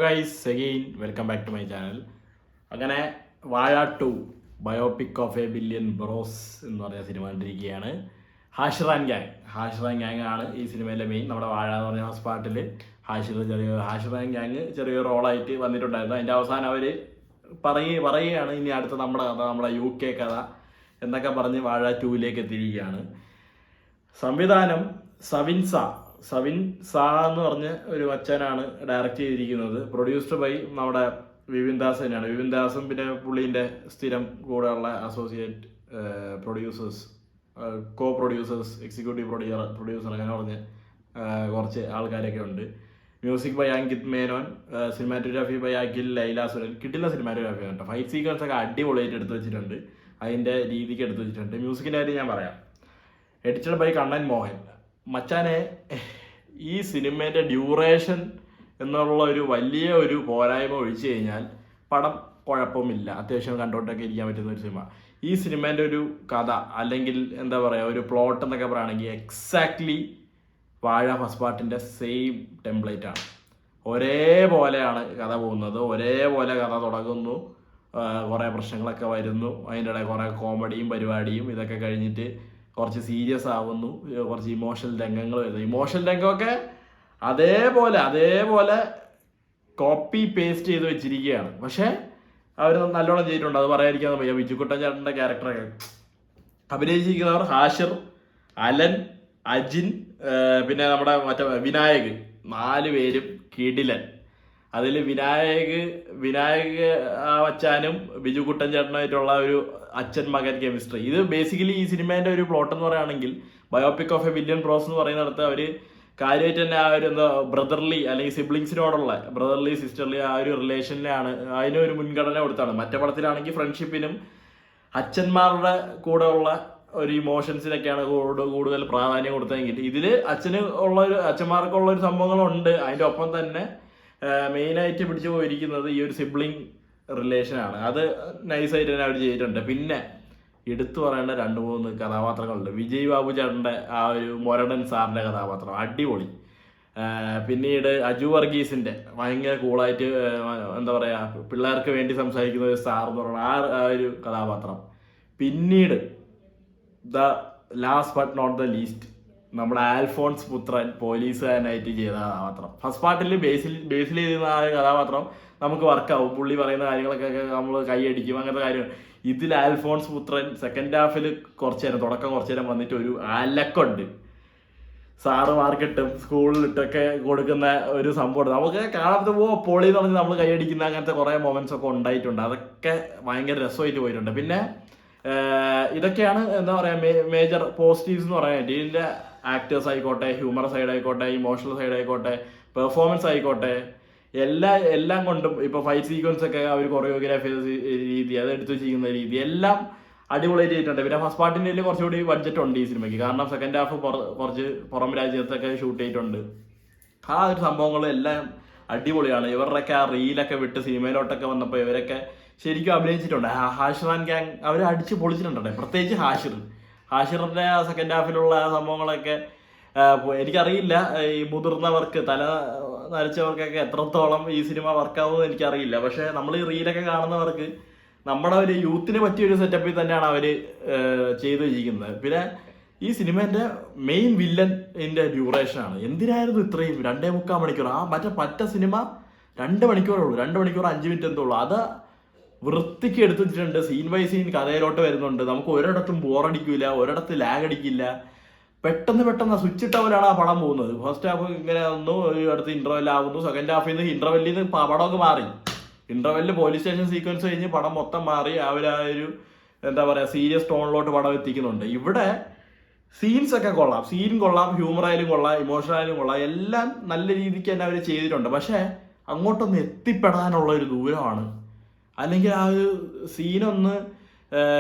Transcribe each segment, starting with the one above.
Guys again welcome back to my channel. അങ്ങനെ Vaazha 2 biopic of a billion bros എന്ന് പറയുന്ന cinema കണ്ടിരിക്കുകയാണ്. ഹാഷിറാൻ gang ആണ് ഈ സിനിമയിലെ മെയിൻ. നമ്മുടെ വാഴ എന്ന് പറഞ്ഞ ഫസ്റ്റ് പാർട്ടിൽ ഹാഷിറാൻ ഗ്യാങ് ചെറിയ റോളായിട്ട് വന്നിട്ടുണ്ടായിരുന്നു. അതിൻ്റെ അവസാനം അവർ പറയുകയാണ് ഇനി അടുത്ത നമ്മുടെ കഥ, നമ്മുടെ UK കഥ എന്നൊക്കെ പറഞ്ഞ് വാഴ 2ലേക്ക് എത്തിയിരിക്കുകയാണ്. സംവിധാനം സവിൻ സാ എന്ന് പറഞ്ഞ ഒരു അച്ഛനാണ് ഡയറക്റ്റ് ചെയ്തിരിക്കുന്നത്. പ്രൊഡ്യൂസ്ഡ് ബൈ നമ്മുടെ വിപിൻ ദാസ് തന്നെയാണ്. വിപിൻ ദാസും പിന്നെ പുള്ളീൻ്റെ സ്ഥിരം കൂടെയുള്ള associate producers, co producers, executive producer അങ്ങനെ പറഞ്ഞ് കുറച്ച് ആൾക്കാരൊക്കെ ഉണ്ട്. Music by Ankit Menon, cinematography by Akhil Lailasuran. കിട്ടില്ല സിനിമാറ്റോഗ്രാഫി കേട്ടോ. ഫൈറ്റ് സീക്വൻസ് ഒക്കെ അടിപൊളിയായിട്ട് എടുത്തു വെച്ചിട്ടുണ്ട്, അതിൻ്റെ രീതിക്ക് എടുത്തു വെച്ചിട്ടുണ്ട്. മ്യൂസിക്കിൻ്റെ കാര്യം ഞാൻ പറയാം. Edited by Kannan Mohan. മച്ചാനെ, ഈ സിനിമേൻ്റെ ഡ്യൂറേഷൻ എന്നുള്ള ഒരു വലിയ ഒരു പോരായ്മ ഒഴിച്ചു കഴിഞ്ഞാൽ പടം കുഴപ്പമില്ല, അത്യാവശ്യം കണ്ടോട്ടൊക്കെ ഇരിക്കാൻ പറ്റുന്ന ഒരു സിനിമ. ഈ സിനിമേൻ്റെ ഒരു കഥ അല്ലെങ്കിൽ എന്താ പറയുക ഒരു പ്ലോട്ട് എന്നൊക്കെ പറയുകയാണെങ്കിൽ എക്സാക്ട്ലി വാഴ ഫസ്റ്റ് പാർട്ടിൻ്റെ സെയിം ടെംപ്ലേറ്റ് ആണ്. ഒരേപോലെയാണ് കഥ പോകുന്നത്, ഒരേപോലെ കഥ തുടങ്ങുന്നു, കുറേ പ്രശ്നങ്ങളൊക്കെ വരുന്നു, അതിൻ്റെ ഇടയിൽ കുറേ കോമഡിയും പരിപാടിയും ഇതൊക്കെ കഴിഞ്ഞിട്ട് കുറച്ച് സീരിയസ് ആവുന്നു, കുറച്ച് ഇമോഷണൽ രംഗങ്ങൾ വരുന്നു. ഇമോഷണൽ രംഗമൊക്കെ അതേപോലെ കോപ്പി പേസ്റ്റ് ചെയ്ത് വെച്ചിരിക്കുകയാണ്. പക്ഷേ അവർ നല്ലോണം ചെയ്തിട്ടുണ്ട്, അത് പറയാതിരിക്കാന്ന് വയ്യ. ബിജുക്കുട്ടൻ ചേട്ടൻ്റെ ക്യാരക്ടറൊക്കെ അഭിനയിച്ചിരിക്കുന്നവർ ഹാഷിർ, അലൻ, അജിൻ, പിന്നെ നമ്മുടെ മറ്റേ വിനായക്, 4 പേരും കിടിലൻ. അതിൽ വിനായക് അച്ഛനും ബിജുക്കുട്ടൻ ചേട്ടനായിട്ടുള്ള ഒരു അച്ഛൻ മകൻ കെമിസ്ട്രി. ഇത് ബേസിക്കലി ഈ സിനിമേൻ്റെ ഒരു പ്ലോട്ട് എന്ന് പറയുകയാണെങ്കിൽ biopic of a billion bros എന്ന് പറയുന്നിടത്ത് അവർ കാര്യമായിട്ട് തന്നെ ആ ഒരു എന്താ ബ്രദർലി അല്ലെങ്കിൽ സിബ്ലിങ്സിനോടുള്ള ബ്രദർലി സിസ്റ്റർലി ആ ഒരു റിലേഷനിലാണ് അതിനൊരു മുൻഗണന കൊടുത്താണ്. മറ്റേ പടത്തിലാണെങ്കിൽ ഫ്രണ്ട്ഷിപ്പിനും അച്ഛന്മാരുടെ കൂടെ ഉള്ള ഒരു ഇമോഷൻസിനൊക്കെയാണ് കൂടുതൽ പ്രാധാന്യം കൊടുത്തതെങ്കിൽ ഇതിൽ അച്ഛന്മാർക്കുള്ള ഒരു സംഭവങ്ങളുണ്ട്. അതിൻ്റെ ഒപ്പം തന്നെ മെയിനായിട്ട് പിടിച്ചു പോയിരിക്കുന്നത് ഈ ഒരു സിബ്ലിംഗ് റിലേഷനാണ്. അത് നൈസായിട്ട് തന്നെ അവർ ചെയ്തിട്ടുണ്ട്. പിന്നെ എടുത്തു പറയേണ്ട 2-3 കഥാപാത്രങ്ങളുണ്ട്. വിജയ് ബാബു ചേട്ടൻ്റെ ആ ഒരു മൊരടൻ സാറിൻ്റെ കഥാപാത്രം അടിപൊളി. പിന്നീട് അജു വർഗീസിൻ്റെ ഭയങ്കര കൂളായിട്ട് എന്താ പറയുക പിള്ളേർക്ക് വേണ്ടി സംസാരിക്കുന്ന ഒരു സാർ എന്ന് പറയുന്ന ആ ഒരു കഥാപാത്രം. പിന്നീട് the last but not the least നമ്മുടെ ആൽഫോൺസ് പുത്രൻ പോലീസുകാരനായിട്ട് ചെയ്ത കഥാപാത്രം. ഫസ്റ്റ് പാർട്ടിൽ ബേസിൽ ചെയ്തിരുന്ന ആ കഥാപാത്രം നമുക്ക് വർക്കാവും, പുള്ളി പറയുന്ന കാര്യങ്ങളൊക്കെ നമ്മൾ കൈയടിക്കും, അങ്ങനത്തെ കാര്യം. ഇതിൽ ആൽഫോൺസ് പുത്രൻ സെക്കൻഡ് ഹാഫിൽ കുറച്ച് നേരം വന്നിട്ട് ഒരു അലക്കുണ്ട്. സാറ് മാർക്കിട്ടും സ്കൂളിലിട്ടൊക്കെ കൊടുക്കുന്ന ഒരു സംഭവം നമുക്ക് കാണാത്ത പൊളി എന്ന് പറഞ്ഞ് നമ്മൾ കൈയടിക്കുന്ന അങ്ങനത്തെ കുറേ മൊമെന്റ്സ് ഒക്കെ ഉണ്ടായിട്ടുണ്ട്. അതൊക്കെ ഭയങ്കര രസമായിട്ട് പോയിട്ടുണ്ട്. പിന്നെ ഇതൊക്കെയാണ് എന്താ പറയുക മേജർ പോസിറ്റീവ്സ് എന്ന് പറയാനായിട്ട്. ഇതിൻ്റെ ആക്ടേഴ്സ് ആയിക്കോട്ടെ, ഹ്യൂമർ സൈഡ് ആയിക്കോട്ടെ, ഇമോഷണൽ സൈഡ് ആയിക്കോട്ടെ, പെർഫോമൻസ് ആയിക്കോട്ടെ, എല്ലാം കൊണ്ടും ഇപ്പോൾ ഫൈറ്റ് സീക്വൻസ് ഒക്കെ അവർ കൊറിയോഗ്രാഫി രീതി, അത് എടുത്തു ചെയ്യുന്ന രീതി എല്ലാം അടിപൊളിയായിട്ട് ചെയ്തിട്ടുണ്ട്. പിന്നെ ഫസ്റ്റ് പാർട്ടിൻ്റെ കുറച്ചുകൂടി ബഡ്ജറ്റ് ഉണ്ട് ഈ സിനിമയ്ക്ക്, കാരണം സെക്കൻഡ് ഹാഫ് കുറച്ച് പുറം രാജ്യത്തൊക്കെ ഷൂട്ട് ചെയ്തിട്ടുണ്ട്. ആ ഒരു സംഭവങ്ങളും എല്ലാം അടിപൊളിയാണ്. ഇവരുടെയൊക്കെ ആ റീലൊക്കെ വിട്ട് സിനിമയിലോട്ടൊക്കെ വന്നപ്പോൾ ഇവരൊക്കെ ശരിക്കും അഭിനയിച്ചിട്ടുണ്ട്. ഹാഷിറാൻ ഗ്യാങ് അവർ അടിച്ച് പൊളിച്ചിട്ടുണ്ട്. പ്രത്യേകിച്ച് ഹാഷിറിൻ്റെ സെക്കൻഡ് ഹാഫിലുള്ള സംഭവങ്ങളൊക്കെ എനിക്കറിയില്ല ഈ മുതിർന്നവർക്ക് തല നരച്ചവർക്കൊക്കെ എത്രത്തോളം ഈ സിനിമ വർക്കാവുമെന്ന് എനിക്കറിയില്ല. പക്ഷേ നമ്മൾ ഈ റീലൊക്കെ കാണുന്നവർക്ക് നമ്മുടെ ഒരു യൂത്തിന് പറ്റിയൊരു സെറ്റപ്പിൽ തന്നെയാണ് അവർ ചെയ്തു വെച്ചിരിക്കുന്നത്. പിന്നെ ഈ സിനിമേൻ്റെ മെയിൻ വില്ലൻ്റെ ഡ്യൂറേഷനാണ്. എന്തിനായിരുന്നു ഇത്രയും 2.25 മണിക്കൂർ? ആ മറ്റേ സിനിമ 2 മണിക്കൂറേ ഉള്ളൂ, 2 മണിക്കൂർ 5 മിനിറ്റ് എന്തോ ഉള്ളൂ. അത് വൃത്തിക്ക് എടുത്തു വെച്ചിട്ടുണ്ട്. സീൻ ബൈ സീൻ കഥയിലോട്ട് വരുന്നുണ്ട്. നമുക്ക് ഒരിടത്തും ബോറടിക്കില്ല, ഒരിടത്ത് ലാഗ് അടിക്കില്ല. പെട്ടെന്ന് സ്വിച്ച് ഇട്ട പോലെയാണ് ആ പടം പോകുന്നത്. ഫസ്റ്റ് ഹാഫ് ഇങ്ങനെ വന്നു, ഒരു അടുത്ത് ഇന്റർവെൽ ആവുന്നു, സെക്കൻഡ് ഹാഫിൽ നിന്ന് പടമൊക്കെ മാറി. ഇന്റർവെല്ലിൽ പോലീസ് സ്റ്റേഷൻ സീക്വൻസ് കഴിഞ്ഞ് പടം മൊത്തം മാറി. അവർ ആ ഒരു എന്താ പറയുക സീരിയസ് ടോണിലോട്ട് പടം എത്തിക്കുന്നുണ്ട്. ഇവിടെ സീൻസ് ഒക്കെ കൊള്ളാം, ഹ്യൂമർ ആയാലും കൊള്ളാം, ഇമോഷണൽ ആയാലും കൊള്ളാം, എല്ലാം നല്ല രീതിക്ക് തന്നെ അവർ ചെയ്തിട്ടുണ്ട്. പക്ഷേ അങ്ങോട്ടൊന്ന് എത്തിപ്പെടാനുള്ള ഒരു ദൂരമാണ്. അല്ലെങ്കിൽ ആ ഒരു സീനൊന്ന്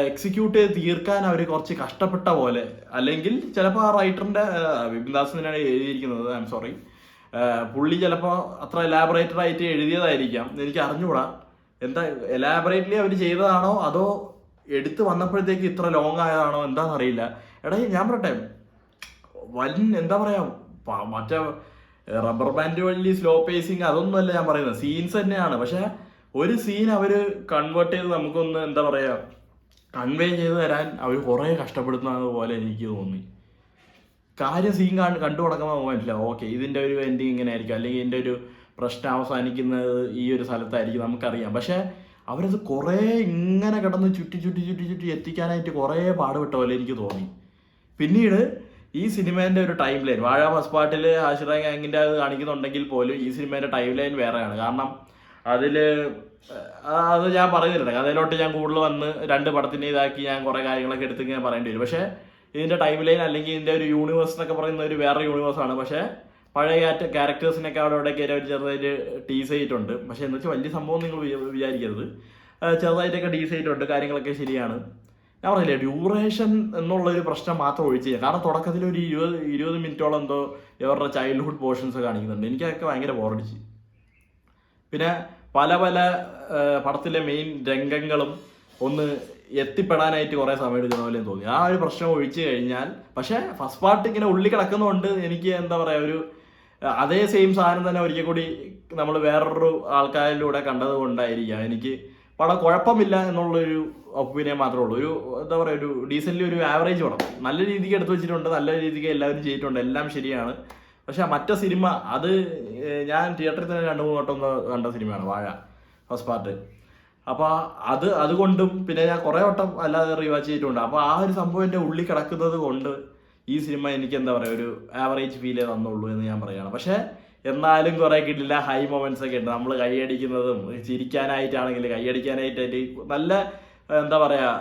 എക്സിക്യൂട്ട് ചെയ്ത് തീർക്കാൻ അവർ കുറച്ച് കഷ്ടപ്പെട്ട പോലെ. അല്ലെങ്കിൽ ചിലപ്പോൾ ആ റൈറ്ററിൻ്റെ വിപിൻ ദാസ് തന്നെയാണ് എഴുതിയിരിക്കുന്നത്, ഐ എം സോറി, പുള്ളി ചിലപ്പോൾ അത്ര എലാബറേറ്റഡ് ആയിട്ട് എഴുതിയതായിരിക്കാം, എനിക്ക് അറിഞ്ഞുകൂടാ. എന്താ എലാബറേറ്റ്ലി അവർ ചെയ്തതാണോ അതോ എടുത്ത് വന്നപ്പോഴത്തേക്ക് ഇത്ര ലോങ് ആയതാണോ എന്താണെന്നറിയില്ല. ഞാൻ പറയട്ടെ, എന്താ പറയുക മറ്റേ റബ്ബർ ബാൻഡ് വഴി സ്ലോ പേസിങ് അതൊന്നുമല്ല ഞാൻ പറയുന്നത്, സീൻസ് തന്നെയാണ്. പക്ഷെ ഒരു സീൻ അവര് കൺവേർട്ട് ചെയ്ത് നമുക്കൊന്ന് എന്താ പറയാ കൺവേ ചെയ്ത് തരാൻ അവർ കുറേ കഷ്ടപ്പെടുന്നത് പോലെ എനിക്ക് തോന്നി. കാര്യം സീൻ കണ്ടു തുടങ്ങുമ്പോൾ മനസ്സില്ല, ഓക്കെ ഇതിൻ്റെ ഒരു എൻഡിങ് ഇങ്ങനെ ആയിരിക്കും, അല്ലെങ്കിൽ ഇതിൻ്റെ ഒരു പ്രശ്നം അവസാനിക്കുന്നത് ഈ ഒരു സ്ഥലത്തായിരിക്കും നമുക്കറിയാം. പക്ഷെ അവരത് കുറേ ഇങ്ങനെ കിടന്ന് ചുറ്റി ചുറ്റി ചുറ്റി ചുറ്റി എത്തിക്കാനായിട്ട് കുറേ പാടുപെട്ട പോലെ എനിക്ക് തോന്നി. പിന്നീട് ഈ സിനിമേൻ്റെ ഒരു ടൈം ലൈൻ, വാഴ ഫസ്റ്റ് പാർട്ടിൽ ആശ്രയ ഗാങ്ങിൻ്റെ അത് കാണിക്കുന്നുണ്ടെങ്കിൽ പോലും ഈ സിനിമേൻ്റെ ടൈം ലൈൻ വേറെയാണ്. കാരണം അതിൽ അത് ഞാൻ പറയുന്നില്ല, അതിലോട്ട് ഞാൻ കൂടുതൽ വന്ന് 2 പടത്തിൻ്റെ ഇതാക്കി ഞാൻ കുറേ കാര്യങ്ങളൊക്കെ എടുത്ത് ഇങ്ങനെ പറയേണ്ടി വരും. പക്ഷേ ഇതിൻ്റെ ടൈം ലൈൻ അല്ലെങ്കിൽ ഇതിൻ്റെ ഒരു യൂണിവേഴ്സ് എന്നൊക്കെ പറയുന്ന ഒരു വേറെ യൂണിവേഴ്സാണ്. പക്ഷേ പഴയ ക്യാരക്ടേഴ്സിനൊക്കെ അവിടെ കയറി ഒരു ചെറുതായിട്ട് ടീസ് ചെയ്തിട്ടുണ്ട്. പക്ഷേ എന്ന് വെച്ചാൽ വലിയ സംഭവം നിങ്ങൾ വിചാരിക്കരുത്, ചെറുതായിട്ടൊക്കെ ടീസ് ചെയ്തിട്ടുണ്ട്, കാര്യങ്ങളൊക്കെ ശരിയാണ്. ഞാൻ പറഞ്ഞില്ലേ, ഡ്യൂറേഷൻ എന്നുള്ളൊരു പ്രശ്നം മാത്രം ഒഴിച്ച് ചെയ്യാം. കാരണം തുടക്കത്തിൽ ഒരു 20 മിനിറ്റോളം എന്തോ ഇവരുടെ ചൈൽഡ്ഹുഡ് പോർഷൻസ് കാണിക്കുന്നുണ്ട്. എനിക്കതൊക്കെ ഭയങ്കര ബോറടിച്ച്. പിന്നെ പല പല പടത്തിലെ മെയിൻ രംഗങ്ങളും ഒന്ന് എത്തിപ്പെടാനായിട്ട് കുറേ സമയം എടുക്കുന്ന പോലെയും തോന്നി. ആ ഒരു പ്രശ്നം ഒഴിച്ചു കഴിഞ്ഞാൽ, പക്ഷേ ഫസ്റ്റ് പാർട്ട് ഇങ്ങനെ ഉള്ളി കിടക്കുന്നതുകൊണ്ട് എനിക്ക് എന്താ പറയുക, ഒരു അതേ സെയിം സാധനം തന്നെ ഒരിക്കൽ കൂടി നമ്മൾ വേറൊരു ആൾക്കാരിലൂടെ കണ്ടത് കൊണ്ടായിരിക്കാം എനിക്ക് പടം കുഴപ്പമില്ല എന്നുള്ളൊരു ഒപ്പീനിയൻ മാത്രമേ ഉള്ളൂ. ഒരു എന്താ പറയുക, ഒരു ഡീസൻ്റ്ലി ഒരു ആവറേജ് പടം, നല്ല രീതിക്ക് എടുത്തു വെച്ചിട്ടുണ്ട്, നല്ല രീതിക്ക് എല്ലാവരും ചെയ്തിട്ടുണ്ട്, എല്ലാം ശരിയാണ്. പക്ഷെ മറ്റേ സിനിമ അത് ഞാൻ തിയേറ്ററിൽ തന്നെ 2-3 വട്ടം കണ്ട സിനിമയാണ് വാഴ ഫസ്റ്റ് പാർട്ട്. അപ്പോൾ അതുകൊണ്ടും പിന്നെ ഞാൻ കുറേ വട്ടം അല്ലാതെ റീവാച്ച് ചെയ്തിട്ടുണ്ട്. അപ്പോൾ ആ ഒരു സംഭവം എൻ്റെ ഉള്ളിൽ കിടക്കുന്നത് കൊണ്ട് ഈ സിനിമ എനിക്ക് എന്താ പറയുക, ഒരു ആവറേജ് ഫീലേ തന്നുള്ളൂ എന്ന് ഞാൻ പറയുകയാണ്. പക്ഷേ എന്നാലും കുറേ കിട്ടില്ല, ഹൈ മൊമെന്റ്സ് ഒക്കെ ഉണ്ട്. നമ്മൾ കൈയടിക്കുന്നതും ചിരിക്കാനായിട്ടാണെങ്കിൽ കൈയടിക്കാനായിട്ട് നല്ല എന്താ പറയുക,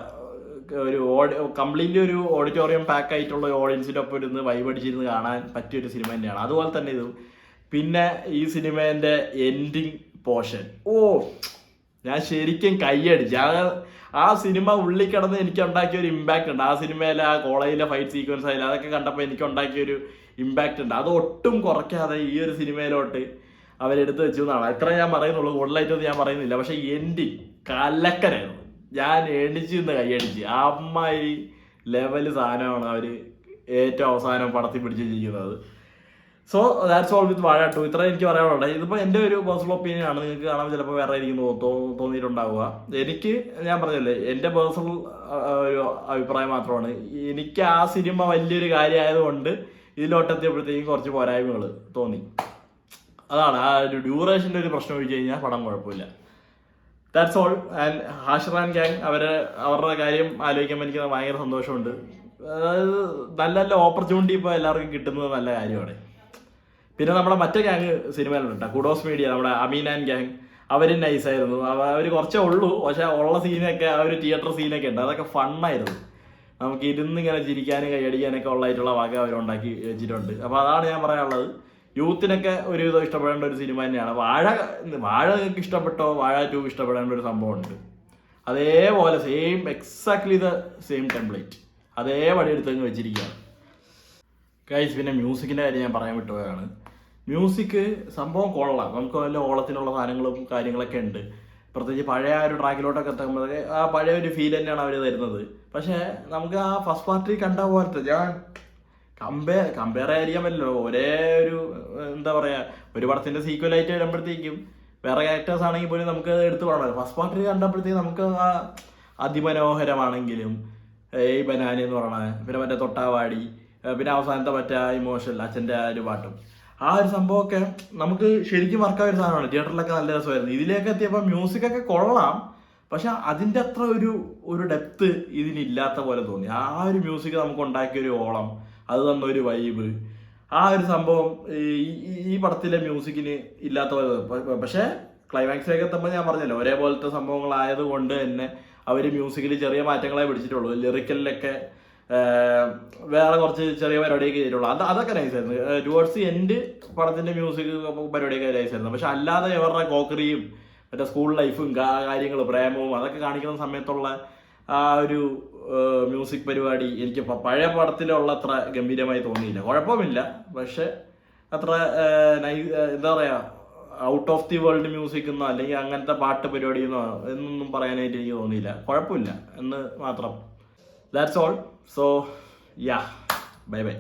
ഒരു കംപ്ലീറ്റ്ലി ഒരു ഓഡിറ്റോറിയം പാക്ക് ആയിട്ടുള്ള ഓഡിയൻസിൻ്റെ ഒപ്പം ഇരുന്ന് വൈബടിച്ചിരുന്ന് കാണാൻ പറ്റിയൊരു സിനിമ തന്നെയാണ്. അതുപോലെ തന്നെ ഇതും. പിന്നെ ഈ സിനിമേൻ്റെ എൻഡിങ് പോർഷൻ, ഞാൻ ശരിക്കും കൈയടിച്ചു. ആ സിനിമ ഉള്ളിൽ കിടന്ന് എനിക്ക് ഉണ്ടാക്കിയ ഒരു ഇമ്പാക്റ്റ് ഉണ്ട്. ആ സിനിമയിലെ ആ കോളേജിലെ ഫൈറ്റ് സീക്വൻസ് ആയാലും അതൊക്കെ കണ്ടപ്പോൾ എനിക്ക് ഉണ്ടാക്കിയൊരു ഇമ്പാക്റ്റ് ഉണ്ട്. അത് ഒട്ടും കുറയ്ക്കാതെ ഈ ഒരു സിനിമയിലോട്ട് അവരെടുത്ത് വെച്ചു എന്നാണ് ഇത്ര ഞാൻ പറയുന്നുള്ളൂ, കൂടുതലായിട്ടൊന്നും ഞാൻ പറയുന്നില്ല. പക്ഷെ എൻഡിങ് കലക്കരായിരുന്നു. ഞാൻ എണിച്ച് നിന്ന് കൈയടിച്ച്. അമ്മായി ലെവൽ സാധനമാണ് അവർ ഏറ്റവും അവസാനം പടത്തിൽ പിടിച്ചിരിക്കുന്നത്. സോ ദാറ്റ്സ് ഓൾ വിത്ത് വാഴ 2. ഇത്ര എനിക്ക് പറയാനുള്ളത്. ഇതിപ്പോൾ എൻ്റെ ഒരു പേഴ്സണൽ ഒപ്പീനിയൻ ആണ്. നിങ്ങൾക്ക് കാണാൻ ചിലപ്പോൾ വേറെ ആയിരിക്കും തോന്നിയിട്ടുണ്ടാവുക. എനിക്ക് ഞാൻ പറഞ്ഞല്ലേ, എൻ്റെ പേഴ്സണൽ ഒരു അഭിപ്രായം മാത്രമാണ്. എനിക്ക് ആ സിനിമ വലിയൊരു കാര്യമായതുകൊണ്ട് ഇതിലോട്ടെത്തിയപ്പോഴത്തേക്കും കുറച്ച് പോരായ്മകൾ തോന്നി. അതാണ് ആ ഒരു ഡ്യൂറേഷൻ്റെ ഒരു പ്രശ്നം ഒഴിച്ച് കഴിഞ്ഞാൽ പടം കുഴപ്പമില്ല. That's all. And Hashir and gang അവരുടെ കാര്യം ആലോചിക്കുമ്പോൾ എനിക്ക് ഭയങ്കര സന്തോഷമുണ്ട്. അതായത് നല്ല നല്ല ഓപ്പർച്യൂണിറ്റി ഇപ്പോൾ എല്ലാവർക്കും കിട്ടുന്നത് നല്ല കാര്യമാണ്. പിന്നെ നമ്മുടെ മറ്റേ ഗ്യാങ് സിനിമയിലുണ്ട്, കുഡോസ് മീഡിയ, നമ്മുടെ അമീൻ ആൻഡ് ഗ്യാങ്. അവരും നൈസായിരുന്നു. അവർ കുറച്ചേ ഉള്ളൂ, പക്ഷെ ഉള്ള സീനൊക്കെ ആ ഒരു തിയേറ്റർ സീനൊക്കെ ഉണ്ട്, അതൊക്കെ ഫണ്ണായിരുന്നു. നമുക്ക് ഇരുന്ന് ഇങ്ങനെ ചിരിക്കാനും കൈയടിക്കാനൊക്കെ ഉള്ളതായിട്ടുള്ള വക അവരുണ്ടാക്കി വെച്ചിട്ടുണ്ട്. അപ്പോൾ അതാണ് ഞാൻ പറയാനുള്ളത്. യൂത്തിനൊക്കെ ഒരുവിധം ഇഷ്ടപ്പെടേണ്ട ഒരു സിനിമ തന്നെയാണ്. വാഴ നിങ്ങൾക്ക് ഇഷ്ടപ്പെട്ടോ, വാഴ 2 ഇഷ്ടപ്പെടേണ്ട ഒരു സംഭവമുണ്ട്. അതേപോലെ എക്സാക്ട്ലി ദ സെയിം ടെംപ്ലേറ്റ് അതേപടി എടുത്തങ്ങ് വെച്ചിരിക്കുകയാണ് ഗൈസ്. പിന്നെ മ്യൂസിക്കിൻ്റെ കാര്യം ഞാൻ പറയാൻ വിട്ടുപോയാണ്. മ്യൂസിക് സംഭവം കൊള്ളാം. നമുക്ക് നല്ല ഓളത്തിനുള്ള സാധനങ്ങളും കാര്യങ്ങളൊക്കെ ഉണ്ട്. പ്രത്യേകിച്ച് പഴയ ഒരു ട്രാക്കിലോട്ടൊക്കെ എത്തുമ്പോഴേ ആ പഴയ ഒരു ഫീൽ തന്നെയാണ് അവർ തരുന്നത്. പക്ഷേ നമുക്ക് ആ ഫസ്റ്റ് പാർട്ടിൽ കണ്ട പോലത്തെ ഞാൻ കമ്പയർ ചെയ്യാൻ പറ്റില്ലല്ലോ. ഒരേ ഒരു എന്താ പറയുക, ഒരു പടത്തിൻ്റെ സീക്വലായിട്ട് വരുമ്പോഴത്തേക്കും വേറെ ക്യാരക്ടേഴ്സ് ആണെങ്കിൽ പോലും നമുക്ക് എടുത്ത് പറയണമല്ലോ. ഫസ്റ്റ് പാർട്ടിൽ കണ്ടപ്പോഴത്തേക്കും നമുക്ക് ആ അതിമനോഹരമാണെങ്കിലും ഈ ബനാനി എന്ന് പറയണത്, പിന്നെ മറ്റേ തൊട്ടാവാടി, പിന്നെ അവസാനത്തെ മറ്റേ ഇമോഷണൽ അച്ഛൻ്റെ ആ ഒരു പാട്ടും, ആ ഒരു സംഭവമൊക്കെ നമുക്ക് ശരിക്കും വർക്കായ ഒരു സാധനമാണ്. തിയേറ്ററിലൊക്കെ നല്ല രസമായിരുന്നു. ഇതിലേക്ക് എത്തിയപ്പോൾ മ്യൂസിക്കൊക്കെ കൊള്ളാം, പക്ഷെ അതിൻ്റെ അത്ര ഒരു ഡെപ്ത് ഇതിനില്ലാത്ത പോലെ തോന്നി. ആ ഒരു മ്യൂസിക് നമുക്ക് ഉണ്ടാക്കിയൊരു ഓളം, അത് തന്നൊരു വൈബ്, ആ ഒരു സംഭവം ഈ പടത്തിലെ മ്യൂസിക്കിന് ഇല്ലാത്ത പോലെ. പക്ഷേ ക്ലൈമാക്സിലേക്ക് എത്തുമ്പോൾ ഞാൻ പറഞ്ഞല്ലോ, ഒരേപോലത്തെ സംഭവങ്ങളായത് കൊണ്ട് തന്നെ അവർ മ്യൂസിക്കിൽ ചെറിയ മാറ്റങ്ങളെ പിടിച്ചിട്ടുള്ളൂ. ലിറിക്കലിലൊക്കെ വേറെ കുറച്ച് ചെറിയ പരിപാടിയൊക്കെ ചെയ്തിട്ടുള്ളൂ. അതൊക്കെ നൈസായിരുന്നു. ടുവേർഡ്സ് എൻഡ് പടത്തിൻ്റെ മ്യൂസിക് പരിപാടിയൊക്കെ നൈസായിരുന്നു. പക്ഷെ അല്ലാതെ ഇവരുടെ കോക്കറിയും മറ്റേ സ്കൂൾ ലൈഫും കാര്യങ്ങളും പ്രേമവും അതൊക്കെ കാണിക്കുന്ന സമയത്തുള്ള ആ ഒരു മ്യൂസിക് പരിപാടി എനിക്ക് പഴയ പടത്തിലുള്ള അത്ര ഗംഭീരമായി തോന്നിയില്ല. കുഴപ്പമില്ല, പക്ഷെ അത്ര എന്താ പറയുക, out of the world music എന്നോ അല്ലെങ്കിൽ അങ്ങനത്തെ പാട്ട് പരിപാടി എന്നൊന്നും പറയാനായിട്ട് എനിക്ക് തോന്നിയില്ല. കുഴപ്പമില്ല എന്ന് മാത്രം. That's all. So yeah, bye bye.